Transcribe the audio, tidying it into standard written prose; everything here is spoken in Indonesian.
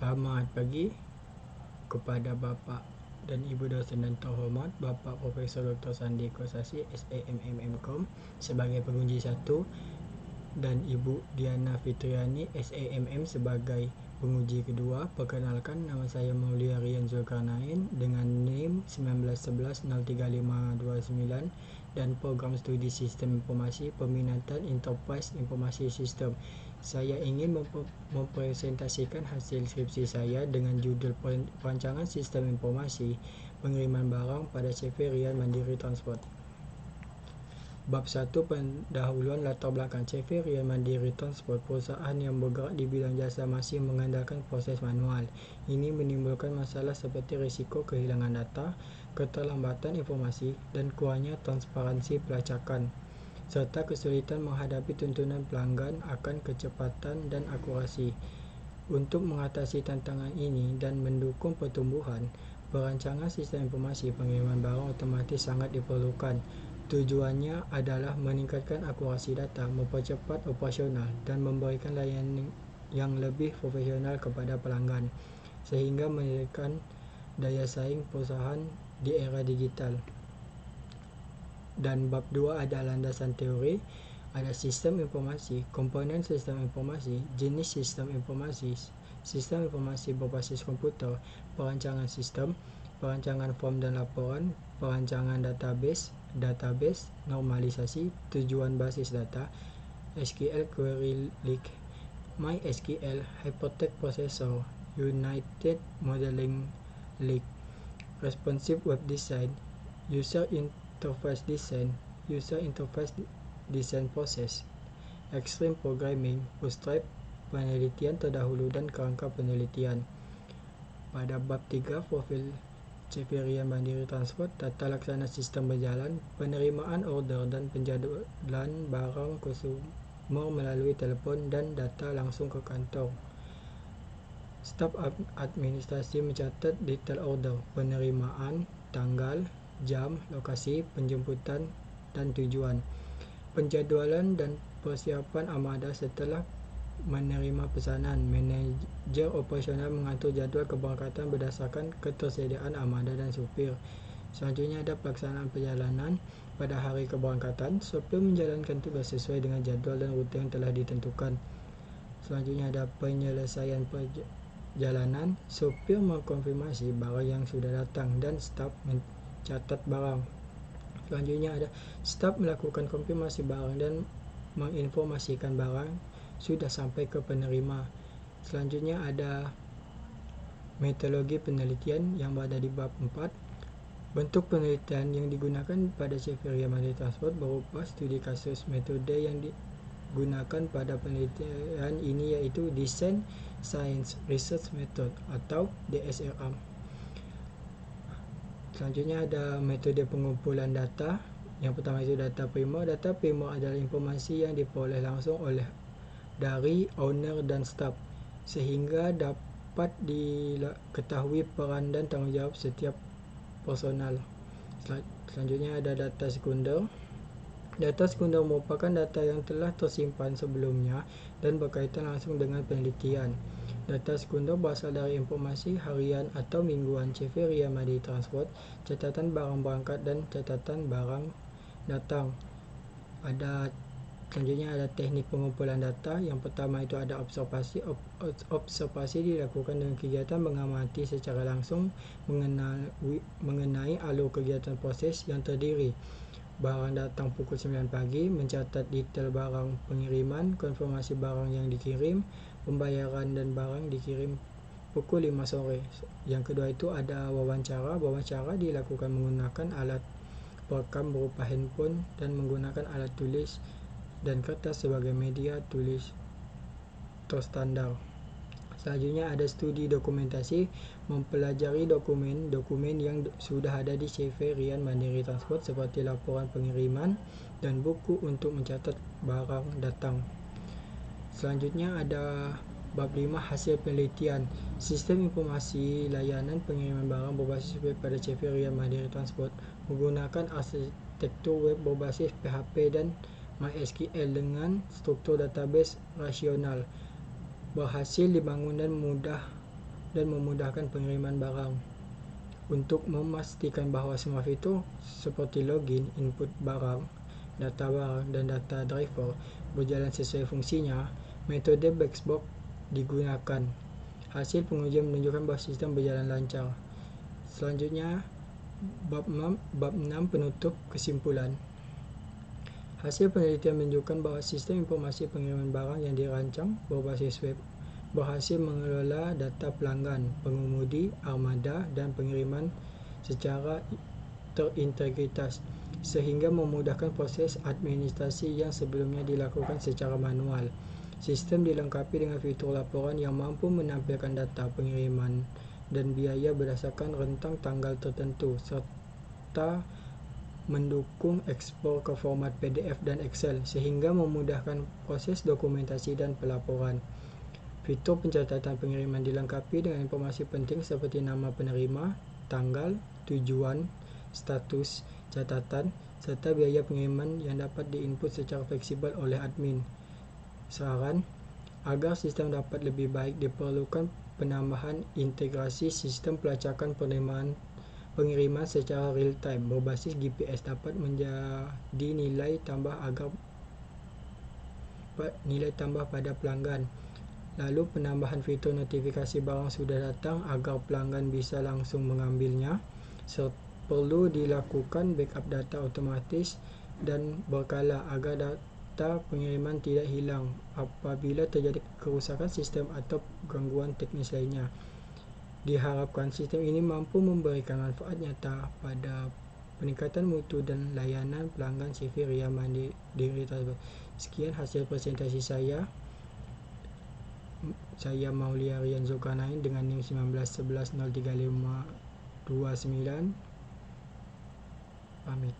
Selamat pagi kepada Bapak dan Ibu dosen dan terhormat Bapak Profesor Dr. Sandi Kosasi SAMMM.Com sebagai penguji 1 dan Ibu Diana Fitriani SAMM sebagai penguji kedua. Perkenalkan, nama saya Maulia Rian Zulkarnain dengan NIM 19110359 dan program studi Sistem Informasi Peminatan Enterprise Informasi Sistem. Saya ingin mempresentasikan hasil skripsi saya dengan judul Perancangan Sistem Informasi Pengiriman Barang pada CV Rian Mandiri Transport. Bab 1, pendahuluan latar belakang. CV Rian Mandiri Transport, perusahaan yang bergerak di bidang jasa, masih mengandalkan proses manual. Ini menimbulkan masalah seperti risiko kehilangan data, keterlambatan informasi, dan kurangnya transparansi pelacakan, serta kesulitan menghadapi tuntunan pelanggan akan kecepatan dan akurasi. Untuk mengatasi tantangan ini dan mendukung pertumbuhan, perancangan sistem informasi pengiriman barang otomatis sangat diperlukan. Tujuannya adalah meningkatkan akurasi data, mempercepat operasional, dan memberikan layanan yang lebih profesional kepada pelanggan, sehingga meningkatkan daya saing perusahaan di era digital. Dan bab 2 ada landasan teori, ada sistem informasi, komponen sistem informasi, jenis sistem informasi berbasis komputer, perancangan sistem, perancangan form dan laporan, perancangan database, normalisasi, tujuan basis data, SQL Query Lake, MySQL, Hypertext Processor, United Modeling Lake, Responsive Web Design, User Interface Design Process, Extreme Programming, Bootstrap, penelitian terdahulu dan kerangka penelitian. Pada bab 3, profil CV Rian Mandiri Transport, tata laksana sistem berjalan, penerimaan order dan penjadualan barang konsumer melalui telefon dan data langsung ke kantor. Staf administrasi mencatat detail order, penerimaan, tanggal, jam, lokasi, penjemputan, dan tujuan. Penjadualan dan persiapan armada setelah menerima pesanan. Manager operasional mengatur jadual keberangkatan berdasarkan ketersediaan armada dan supir. Selanjutnya ada pelaksanaan perjalanan. Pada hari keberangkatan, supir menjalankan tugas sesuai dengan jadual dan rute yang telah ditentukan. Selanjutnya ada penyelesaian perjalanan. Supir mengkonfirmasi barang yang sudah datang dan staf mencatat barang. Selanjutnya ada staf melakukan konfirmasi barang dan menginformasikan barang sudah sampai ke penerima. Selanjutnya ada metodologi penelitian yang berada di bab 4. Bentuk penelitian yang digunakan pada CV Rian Mandiri Transport berupa studi kasus. Metode yang digunakan pada penelitian ini yaitu Design Science Research Method atau DSRM. Selanjutnya ada metode pengumpulan data. Yang pertama itu data primer. Data primer adalah informasi yang diperoleh langsung dari owner dan staff, sehingga dapat diketahui peran dan tanggungjawab setiap personal. Selanjutnya ada data sekunder. Data sekunder merupakan data yang telah tersimpan sebelumnya dan berkaitan langsung dengan penelitian. Data sekunder berasal dari informasi harian atau mingguan CV Rian Mandiri Transport, catatan barang berangkat dan catatan barang datang. Selanjutnya ada teknik pengumpulan data. Yang pertama itu ada observasi. Observasi dilakukan dengan kegiatan mengamati secara langsung mengenai alur kegiatan proses yang terdiri barang datang pukul 9 pagi, mencatat detail barang pengiriman, konfirmasi barang yang dikirim, pembayaran dan barang dikirim pukul 5 sore. Yang kedua itu ada wawancara. Wawancara dilakukan menggunakan alat perekam berupa handphone dan menggunakan alat tulis dan kertas sebagai media tulis terstandar. Selanjutnya ada studi dokumentasi, mempelajari dokumen yang sudah ada di CV Rian Mandiri Transport seperti laporan pengiriman dan buku untuk mencatat barang datang. Selanjutnya ada bab 5, hasil penelitian. Sistem informasi layanan pengiriman barang berbasis web pada CV Rian Mandiri Transport menggunakan arsitektur web berbasis PHP dan MySQL dengan struktur database rasional. Berhasil dibangun dan mudah dan memudahkan pengiriman barang. Untuk memastikan bahwa semua fitur seperti login, input barang, data barang, dan data driver berjalan sesuai fungsinya, metode Blackbox digunakan. Hasil pengujian menunjukkan bahwa sistem berjalan lancar. Selanjutnya, bab 6 penutup kesimpulan. Hasil penelitian menunjukkan bahwa sistem informasi pengiriman barang yang dirancang berbasis web berhasil mengelola data pelanggan, pengemudi, armada, dan pengiriman secara terintegritas, sehingga memudahkan proses administrasi yang sebelumnya dilakukan secara manual. Sistem dilengkapi dengan fitur laporan yang mampu menampilkan data pengiriman dan biaya berdasarkan rentang tanggal tertentu, serta mendukung ekspor ke format PDF dan Excel, sehingga memudahkan proses dokumentasi dan pelaporan. Fitur pencatatan pengiriman dilengkapi dengan informasi penting seperti nama penerima, tanggal, tujuan, status, catatan, serta biaya pengiriman yang dapat diinput secara fleksibel oleh admin. Saran, agar sistem dapat lebih baik diperlukan penambahan integrasi sistem pelacakan pengiriman secara real-time berbasis GPS dapat menjadi nilai tambah pada pelanggan. Lalu penambahan fitur notifikasi barang sudah datang agar pelanggan bisa langsung mengambilnya. Perlu dilakukan backup data otomatis dan berkala agar data pengiriman tidak hilang apabila terjadi kerusakan sistem atau gangguan teknis lainnya. Diharapkan sistem ini mampu memberikan manfaat nyata pada peningkatan mutu dan layanan pelanggan CV Ria Mandiri Transport. Sekian hasil presentasi saya. Saya Maulia Rian Zulkarnain dengan NIM 1911035229. Pamit.